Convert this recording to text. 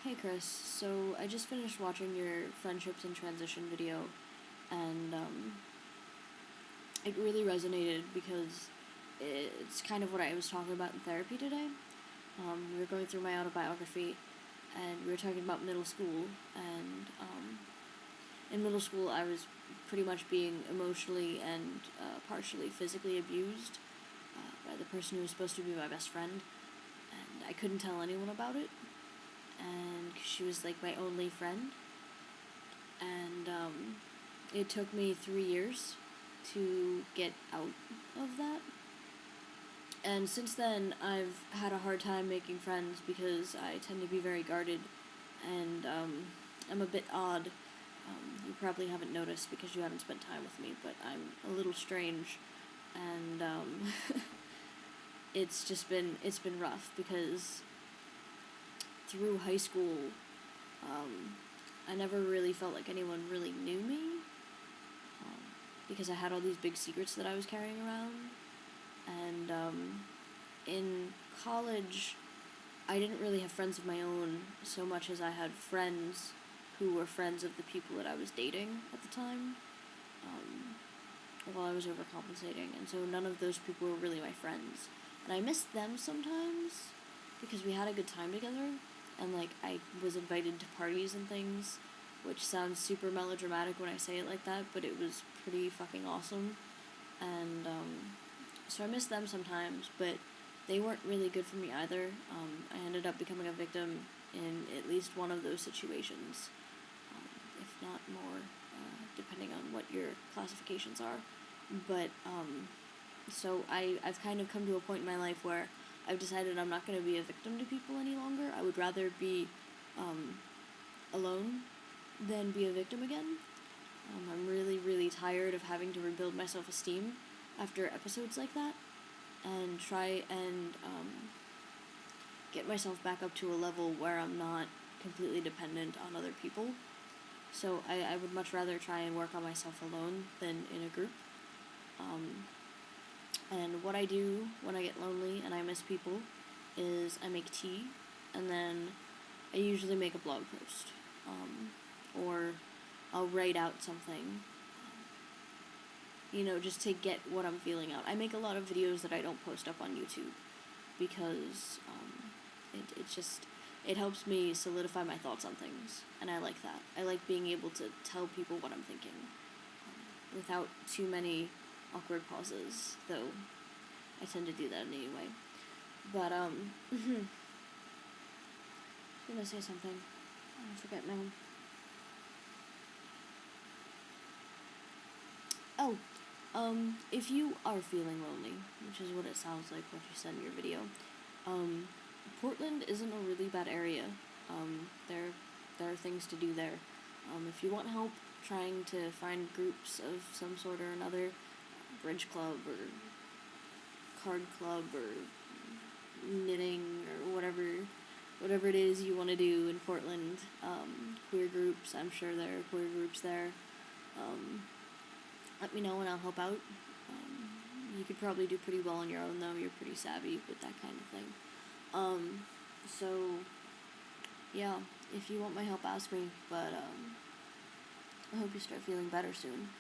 Hey Chris, so I just finished watching your Friendships in Transition video, and it really resonated because it's kind of what I was talking about in therapy today. We were going through my autobiography, and we were talking about middle school, and in middle school I was pretty much being emotionally and partially physically abused by the person who was supposed to be my best friend, and I couldn't tell anyone about it. And she was like my only friend, and it took me 3 years to get out of that. And since then, I've had a hard time making friends because I tend to be very guarded, and I'm a bit odd. You probably haven't noticed because you haven't spent time with me, but I'm a little strange, and it's been rough because through high school, I never really felt like anyone really knew me, because I had all these big secrets that I was carrying around. And in college, I didn't really have friends of my own so much as I had friends who were friends of the people that I was dating at the time, while I was overcompensating. And so none of those people were really my friends. And I missed them sometimes because we had a good time together, and like I was invited to parties and things, which sounds super melodramatic when I say it like that, but it was pretty fucking awesome. And so I miss them sometimes, but they weren't really good for me either. I ended up becoming a victim in at least one of those situations, if not more, depending on what your classifications are. But so I've kind of come to a point in my life where I've decided I'm not going to be a victim to people any longer. I would rather be alone than be a victim again. I'm really, really tired of having to rebuild my self-esteem after episodes like that, and try and get myself back up to a level where I'm not completely dependent on other people. So I would much rather try and work on myself alone than in a group. And what I do when I get lonely and I miss people is I make tea, and then I usually make a blog post, or I'll write out something, just to get what I'm feeling out. I make a lot of videos that I don't post up on YouTube because it helps me solidify my thoughts on things, and I like that. I like being able to tell people what I'm thinking without too many awkward pauses, though I tend to do that anyway. But I was gonna say something. I forget now. Oh, if you are feeling lonely, which is what it sounds like what you said in your video, Portland isn't a really bad area. There are things to do there. If you want help trying to find groups of some sort or another, bridge club or card club or knitting or whatever it is you want to do in Portland, queer groups, I'm sure there are queer groups there. Let me know and I'll help out. You could probably do pretty well on your own, though. You're pretty savvy with that kind of thing. So, yeah, if you want my help, ask me, but I hope you start feeling better soon.